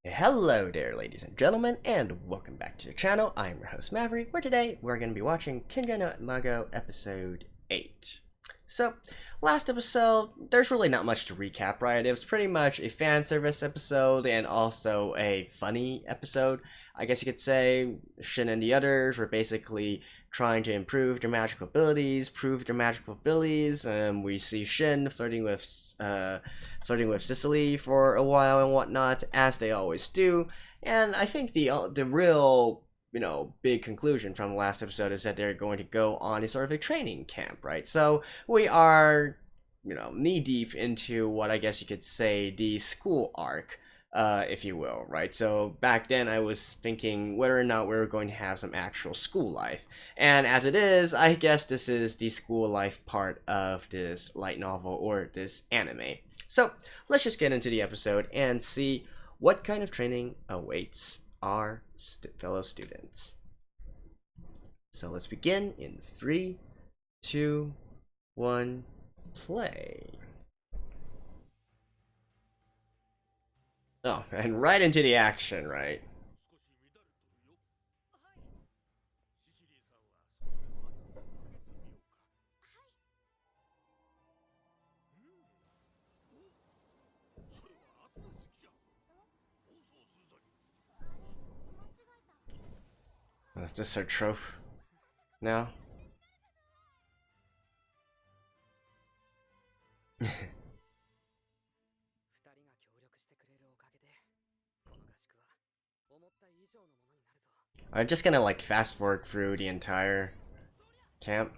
Hello there, ladies and gentlemen, and welcome back to the channel. I'm your host Maverick, where today we're going to be watching Kenja no Mago episode 8. So, last episode, there's really not much to recap, right? It was pretty much a fan service episode and also a funny episode. I guess you could say Shin and the others were basically trying to improve their magical abilities, prove their magical abilities. We see Shin flirting with Sicily for a while and whatnot, as they always do. And I think the real big conclusion from the last episode is that they're going to go on a sort of a training camp, right? So we are, knee deep into what I guess you could say the school arc, if you will, right? So back then I was thinking whether or not we were going to have some actual school life. And as it is, I guess this is the school life part of this light novel or this anime. So let's just get into the episode and see what kind of training awaits our fellow students. So let's begin in 3, 2, 1, play. Oh, and right into the action, right? Is this our trope now? I'm just gonna like fast forward through the entire camp.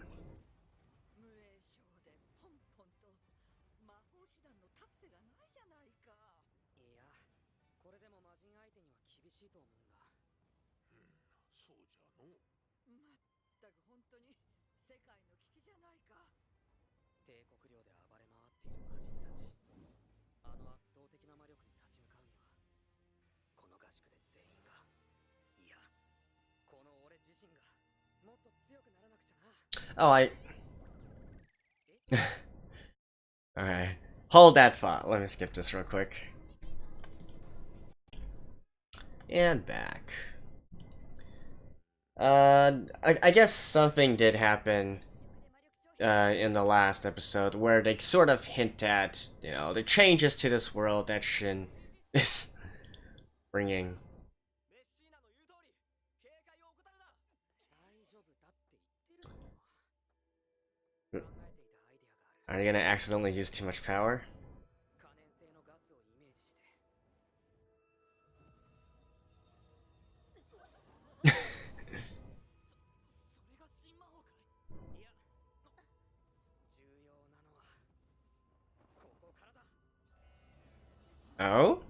Oh, okay. Hold that thought. Let me skip this real quick. And back. I guess something did happen in the last episode where they sort of hint at, the changes to this world that Shin is bringing. Are you gonna accidentally use too much power? Oh?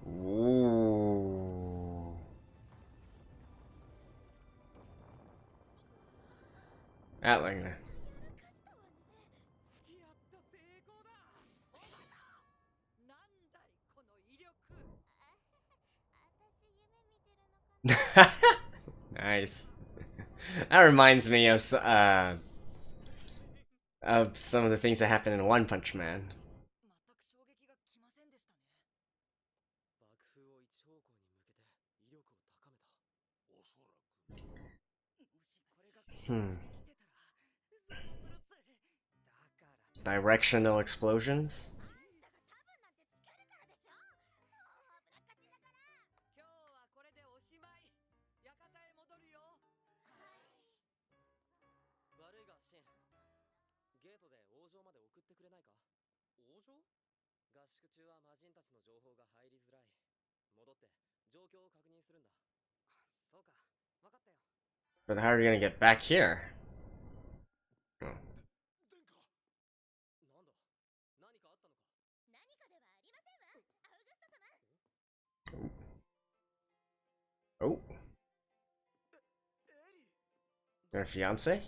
Ooh. Atlinger. Nice. That reminds me of some of the things that happen in One Punch Man. Hmm. Directional explosions? But how are you gonna get back here? Oh. Oh. Your fiance?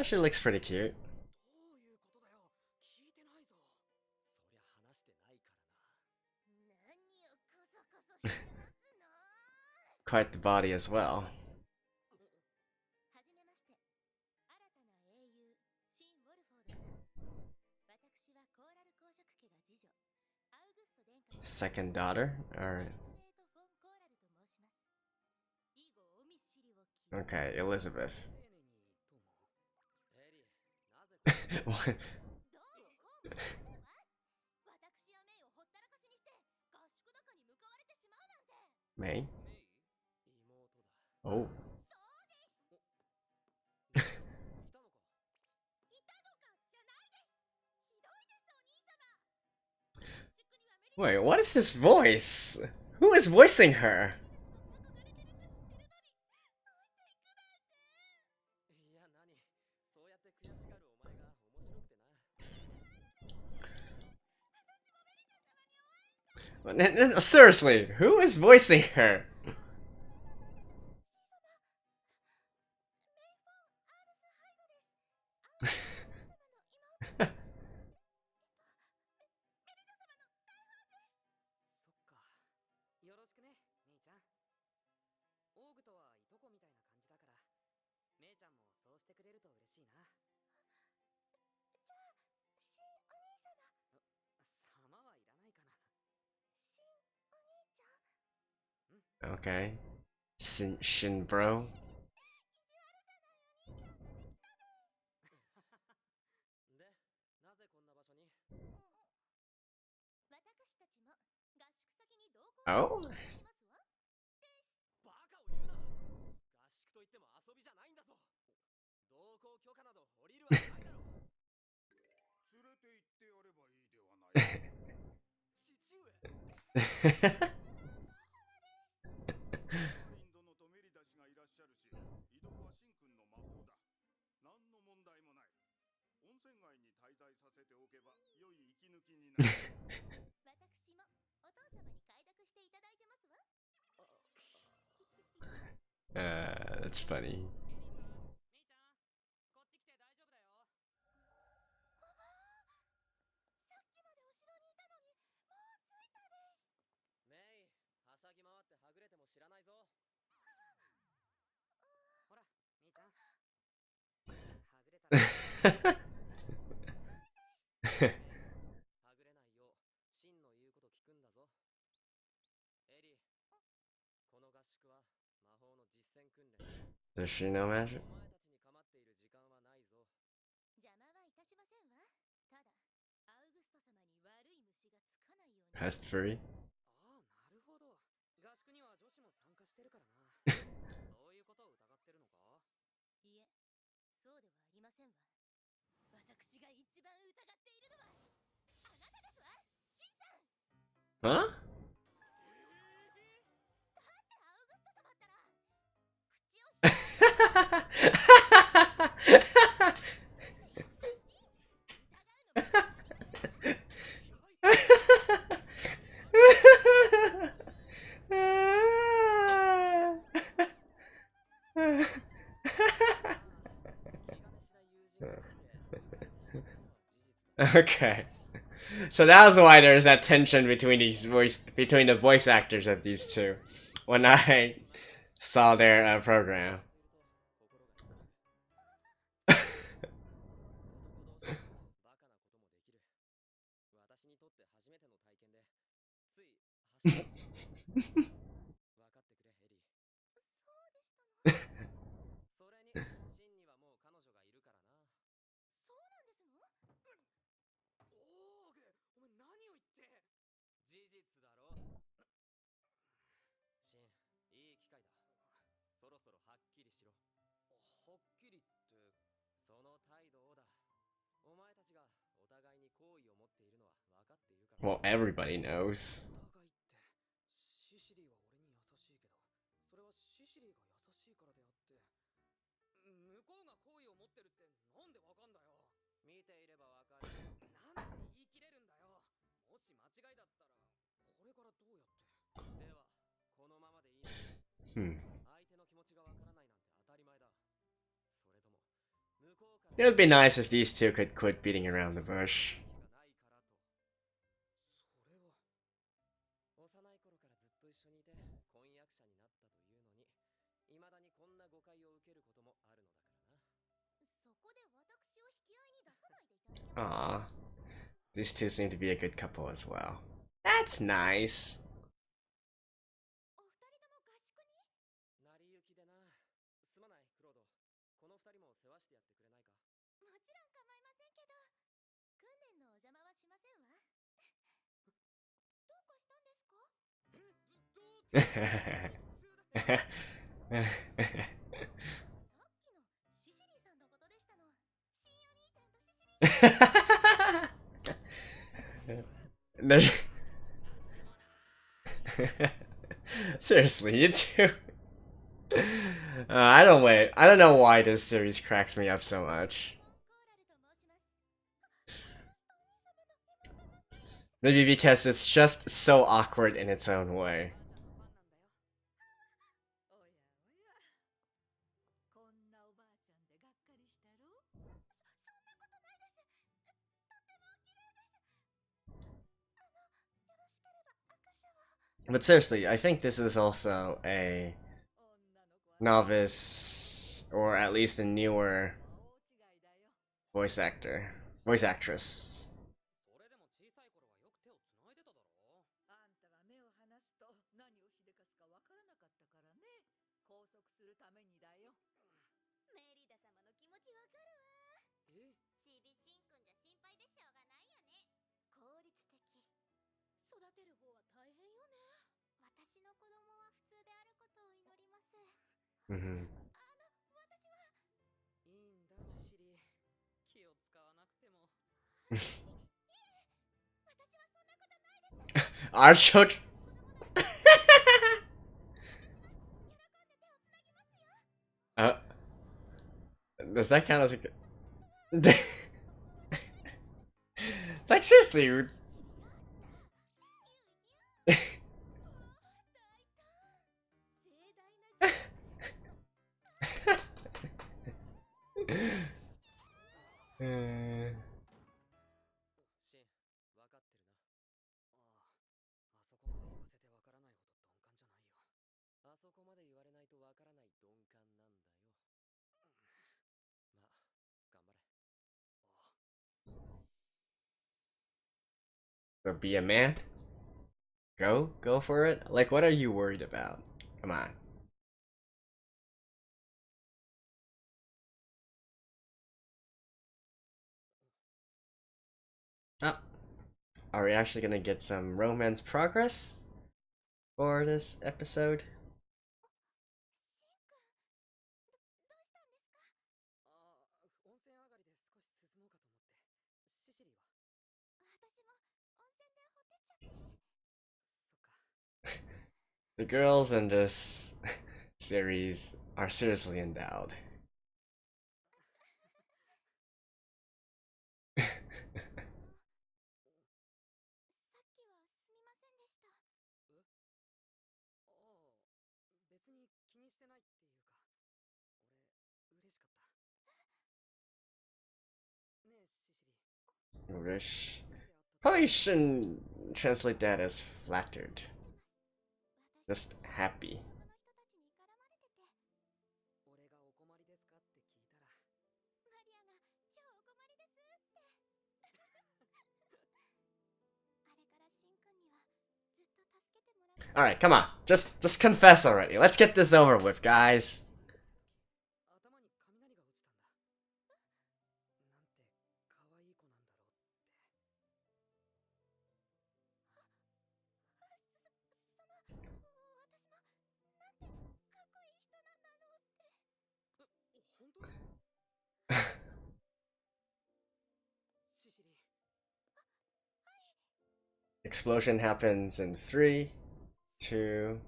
She looks pretty cute. Quite the body as well. Second daughter? Alright. Okay, Elizabeth. What? May? Oh. Wait, what is this voice? Who is voicing her? Seriously, who is voicing her? Okay. Shin bro. Oh? That's funny. Does she know magic? Pest furry? Huh? Okay. So that was why there's that tension between the voice actors of these two when I saw their program. Well, everybody knows. Hmm. It would be nice if these two could quit beating around the bush. と一緒にいて婚約者になったというのに、未だにこんな誤解を受けることもあるのだからな。そこで私を引き合いに出さないでいただけます Aw. These two seem to be a good couple as well. That's nice. お二人とも合宿に成り行きでな。すまない、クロード。この二人も世話してやってくれないか。もちろん構いませんけど、訓練のお邪魔はしませんわ。どうかしたんですか？どうって普通だって。さっきのシシリーさんのことでしたの。新お兄ちゃんとシシリーSeriously, you two. I don't wait. I don't know why this series cracks me up so much. コーラルと申します。Maybe because it's just so awkward in its own way. おやおや、こんなおばあちゃんでがっかりしたろ？そんなことないです。とても綺麗です。よろしければ握手を。 But seriously, I think this is also a 女の子は novice, or at least a newer 大違いだよ。 voice actress. それでも小さい頃はよく手をつないでただろう。あんたが目を離すと何をしでかすかわからなかったからね。拘束するためにだよ。メリダ様の気持ちわかるわ。え、ちびしんくんじゃ心配でしょうがないよね。効率的。育てる方は大変よね。私の子供は普通であることを祈ります。Mm-hmm. 私は。いいんだシシリ。気を使わなくても。私はそんなことないです。 Our children. 喜んで手をつなぎますよ。 Does that count as a? Like seriously. 大胆盛大な事シン、わかってるな。あそこまで言わせてわからないほど鈍感じゃないよ。あそこまで言われないとわからない鈍感なんだよ。まあ、頑張れ。So be a man. Go for it. Like, what are you worried about? Come on. Oh, are we actually gonna get some romance progress for this episode? 温泉上がりで少し進もうかと思って。シシリは？私も温泉でほてっちゃって。そっか。The girls in this series are seriously endowed. さっきはすみませんでした。え、ああ、別に気にしてないっていうか、俺、嬉しかった。ねえ、シシリ。 Wish. 初めて会った時 Probably shouldn't translate that as flattered. 私 Just happy. この人たちに絡まれてて、俺がお困りですかって聞いたら、マリアが超お困りですって。あれからシンくんにはずっと助けてもらって。 All right, come on. Just confess already. Let's get this over with, guys. 頭に雷が落ちたんだ。なんて可愛い子なんだろうって。私もなんてかっこいい人なんだろうって。本当？シシリ。 Explosion happens in 3, 2,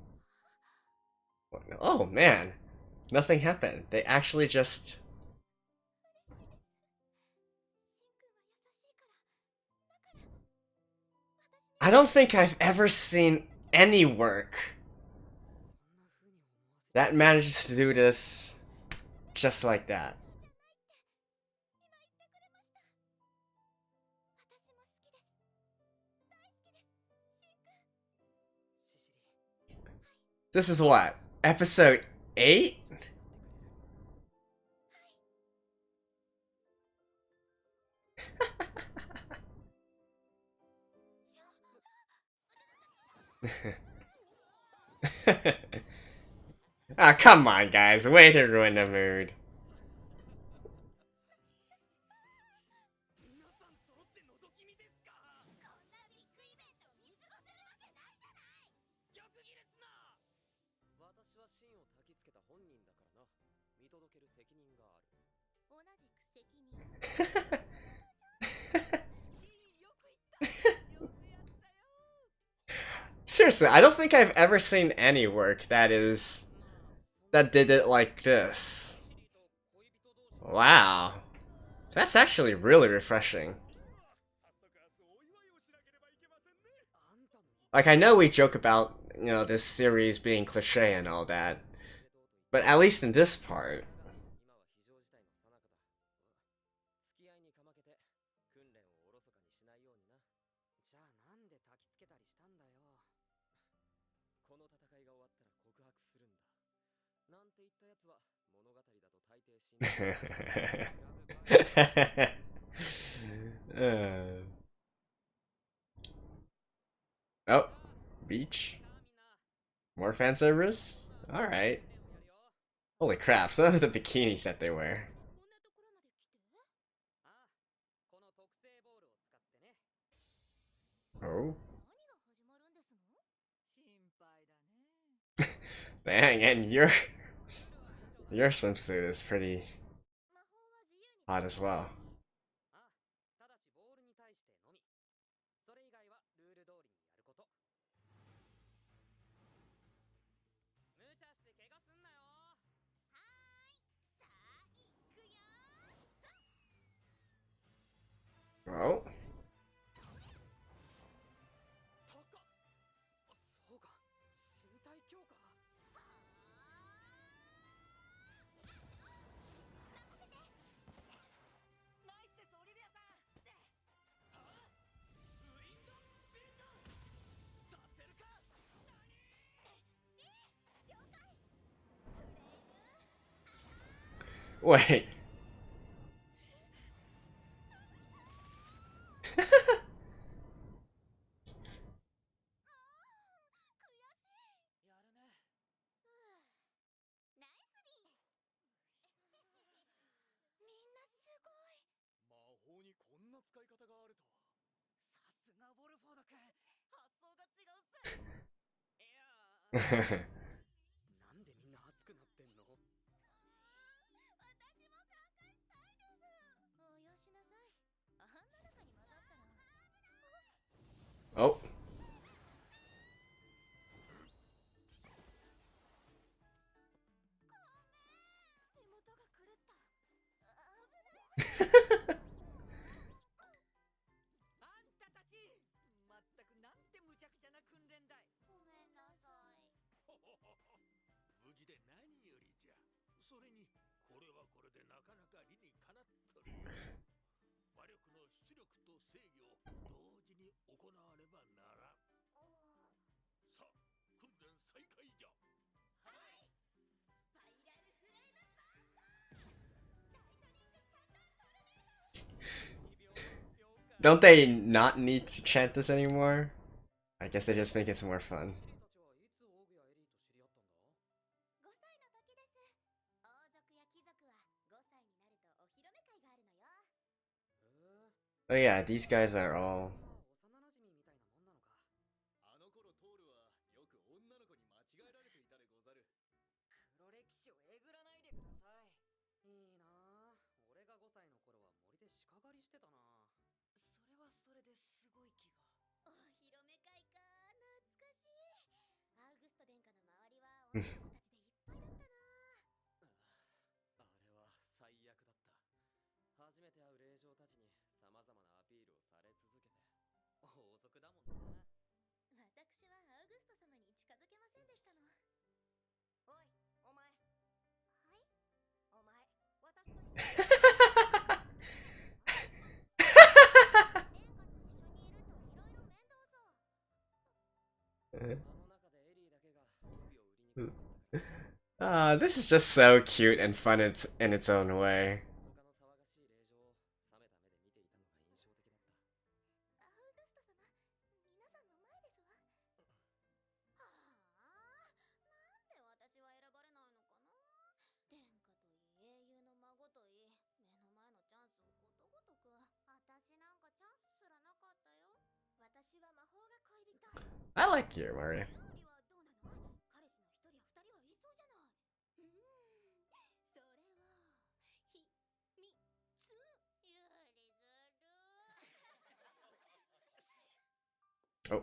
1. Oh man, nothing happened. They actually just. 嬉しいです。シンくんは優しいから。だから私に I don't think I've ever seen any work そんな風に思わせて。 that manages to do this just like that. じゃないって今言ってくれました。私も好きです。大好きです。シンくん。シシリ。This is what? Episode 8? Ah, come on, guys. Way to ruin the mood. Seriously, I don't think I've ever seen any work that did it like this. Wow. That's actually really refreshing. Like, I know we joke about, this series being cliche and all that, but at least in this part. Oh, beach. More fan service? Alright. Holy crap, some of the bikinis that they wear. Oh. Dang, and your swimsuit is pretty hot as well. Oh. Wait. Oh. Don't they not need to chant this anymore? I guess they just make it some more fun. Oh yeah, these guys are all... This is just so cute and fun in its own way. 他がさ、I like you, Mario. 料理はどうなの？彼氏の一人や二人はいそうじゃない。それは秘密。 Oh,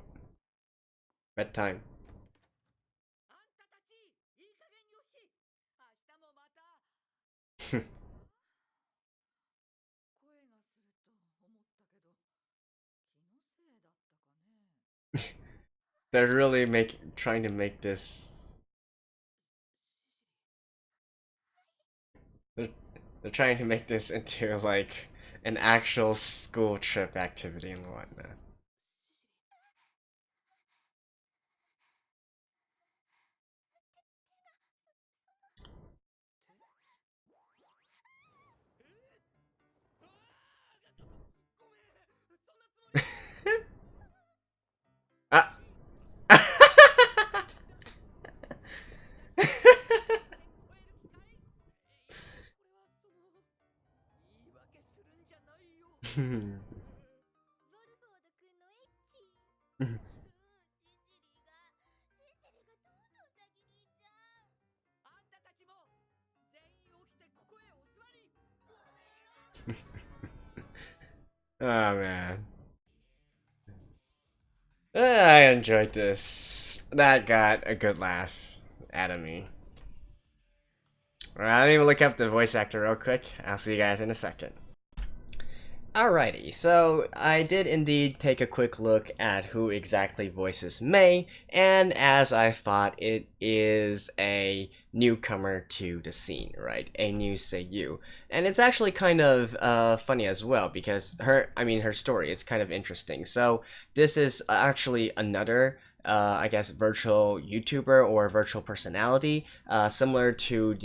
bedtime. あんたたちいい加減にし。明日もまた。声がすると思ったけど、気のせいだったかね。They're really trying to make this. They're, they're trying to make this into like an actual school trip activity and whatnot. Ah. Oh man. I enjoyed this. That got a good laugh out of me. Alright, let me look up the voice actor real quick. I'll see you guys in a second. Alrighty, so I did indeed take a quick look at who exactly voices Mei, and as I thought, it is a newcomer to the scene, right? A new seiyuu. And it's actually kind of funny as well, because her story, it's kind of interesting. So this is actually another I guess virtual YouTuber or virtual personality, similar to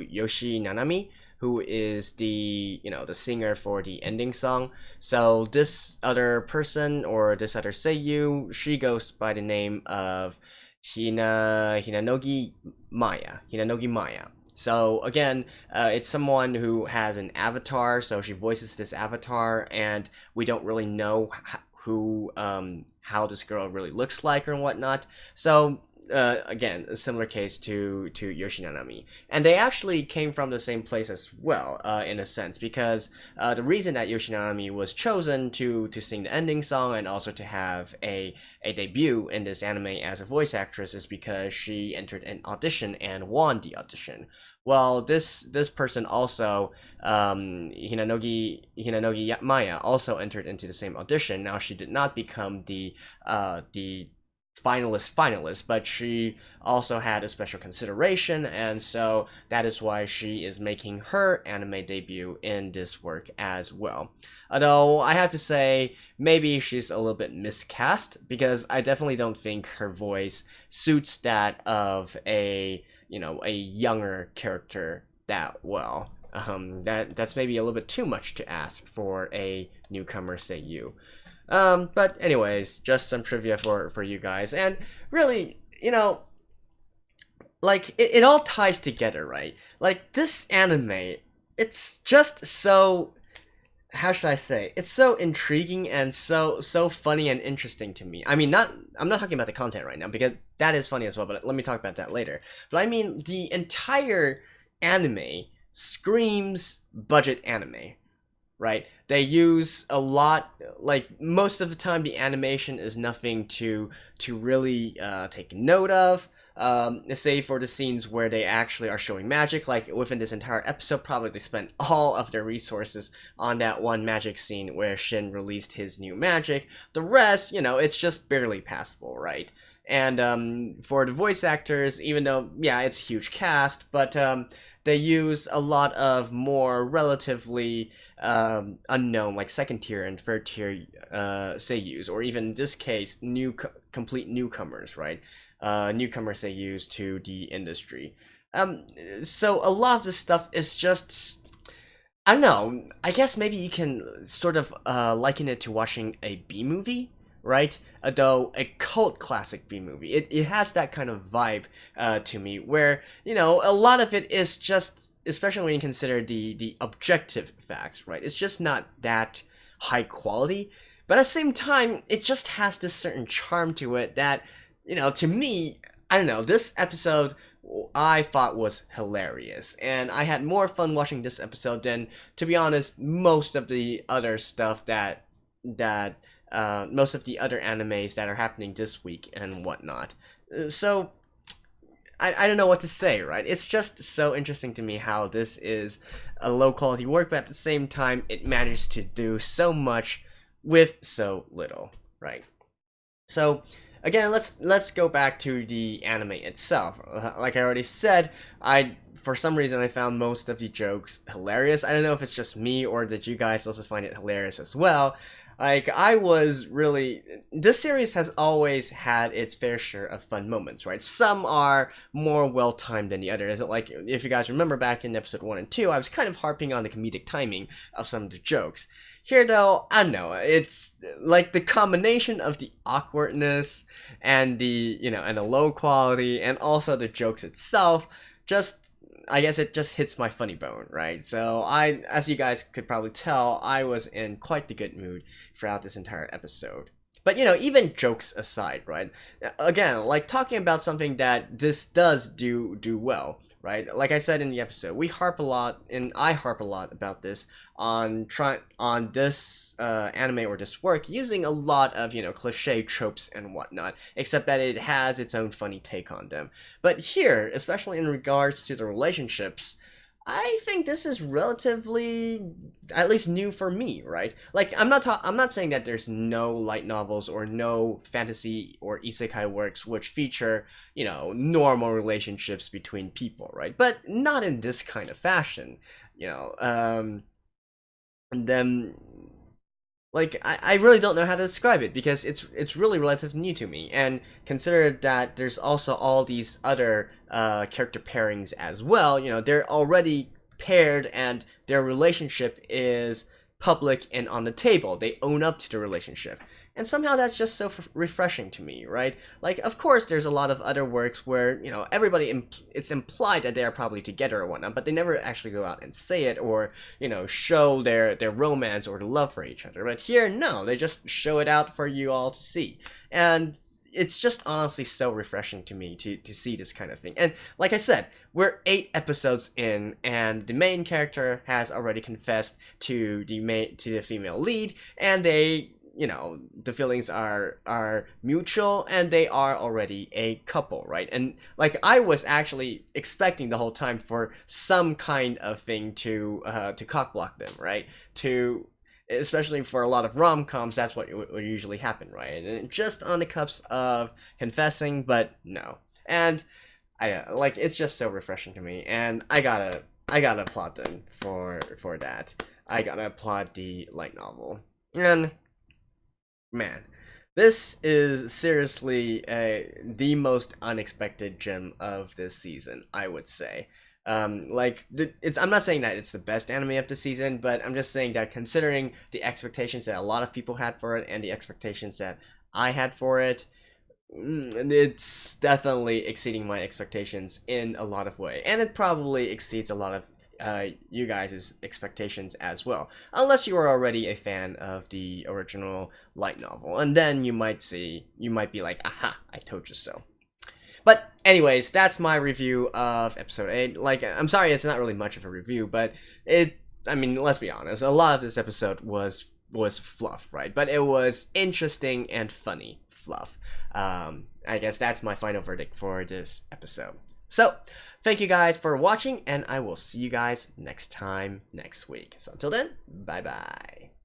Yoshi Nanami, who is the the singer for the ending song. So this other person or this other seiyuu, she goes by the name of Hinanogi Maya. Hinanogi Maya. So again, it's someone who has an avatar, so she voices this avatar, and we don't really know who how this girl really looks like or whatnot. So again, a similar case to Yoshinanami, and they actually came from the same place as well, in a sense, because the reason that Yoshinanami was chosen to sing the ending song and also to have a debut in this anime as a voice actress is because she entered an audition and won the audition. Well, this person also, Hinanogi Maya, also entered into the same audition. Now she did not become the finalist, but she also had a special consideration, and so that is why she is making her anime debut in this work as well. Although I have to say, maybe she's a little bit miscast, because I definitely don't think her voice suits that of a a younger character that well. That's maybe a little bit too much to ask for a newcomer seiyuu. But anyways, just some trivia for you guys, and really, like it all ties together, right? Like this anime, it's just so, how should I say? It's so intriguing and so funny and interesting to me. I mean, I'm not talking about the content right now, because that is funny as well, but let me talk about that later. But I mean, the entire anime screams budget anime, right? They use a lot, like most of the time the animation is nothing to really take note of. Say for the scenes where they actually are showing magic, like within this entire episode, probably they spent all of their resources on that one magic scene where Shin released his new magic. The rest, it's just barely passable, right? And for the voice actors, even though, yeah, it's a huge cast, but they use a lot of more relatively unknown, like second tier and third tier seiyus, or even in this case, complete newcomers, right? newcomer seiyus to the industry. So a lot of this stuff is just, I don't know, I guess maybe you can sort of liken it to watching a B movie, right? Though a cult classic B movie. It has that kind of vibe to me, where, you know, a lot of it is just, especially when you consider the objective facts, right? It's just not that high quality, but at the same time, it just has this certain charm to it that, you know, to me, I don't know, this episode I thought was hilarious, and I had more fun watching this episode than, to be honest, most of the other stuff that most of the other animes that are happening this week and whatnot. So I don't know what to say, right? It's just so interesting to me how this is a low quality work, but at the same time, it managed to do so much with so little, right? So again, let's go back to the anime itself. Like I already said, for some reason I found most of the jokes hilarious. I don't know if it's just me or did you guys also find it hilarious as well. Like, this series has always had its fair share of fun moments, right? Some are more well-timed than the others. Like, if you guys remember back in episode 1 and 2, I was kind of harping on the comedic timing of some of the jokes. Here, though, I don't know, it's like the combination of the awkwardness and and the low quality and also the jokes itself, I guess it just hits my funny bone, right? So as you guys could probably tell, I was in quite the good mood throughout this entire episode. But, you know, even jokes aside, right? Again, like talking about something that this does do well, right? Like I said in the episode, we harp a lot, and I harp a lot about this on this anime or this work using a lot of, you know, cliche tropes and whatnot, except that it has its own funny take on them. But here, especially in regards to the relationships, I think this is relatively, at least, new for me, right? Like, I'm not saying that there's no light novels or no fantasy or isekai works which feature, you know, normal relationships between people, right? But not in this kind of fashion, you know. And then, like, I really don't know how to describe it because it's really relatively new to me, and consider that there's also all these other character pairings as well. You know, they're already paired and their relationship is public and on the table. They own up to the relationship, and somehow that's just so refreshing to me, right? Like, of course, there's a lot of other works where, you know, everybody it's implied that they are probably together or whatnot, but they never actually go out and say it or, you know, show their romance or the love for each other. But here, no, they just show it out for you all to see, and it's just honestly so refreshing to me to see this kind of thing. And like I said, we're 8 episodes in, and the main character has already confessed to the female lead, and they, you know, the feelings are mutual, and they are already a couple, right? And like, I was actually expecting the whole time for some kind of thing to cockblock them, right? Especially for a lot of rom-coms, that's what would usually happen, right? And just on the cups of confessing, but no. And it's just so refreshing to me, and I gotta applaud them for that. I gotta applaud the light novel. And man, this is seriously the most unexpected gem of this season, I would say. I'm not saying that it's the best anime of the season, but I'm just saying that considering the expectations that a lot of people had for it and the expectations that I had for it, it's definitely exceeding my expectations in a lot of ways, and it probably exceeds a lot of you guys' expectations as well, unless you are already a fan of the original light novel, and then you might be like, aha, I told you so. But anyways, that's my review of episode 8. Like, I'm sorry, it's not really much of a review, but I mean, let's be honest, a lot of this episode was fluff, right? But it was interesting and funny fluff. I guess that's my final verdict for this episode. So, thank you guys for watching, and I will see you guys next time next week. So until then, bye bye.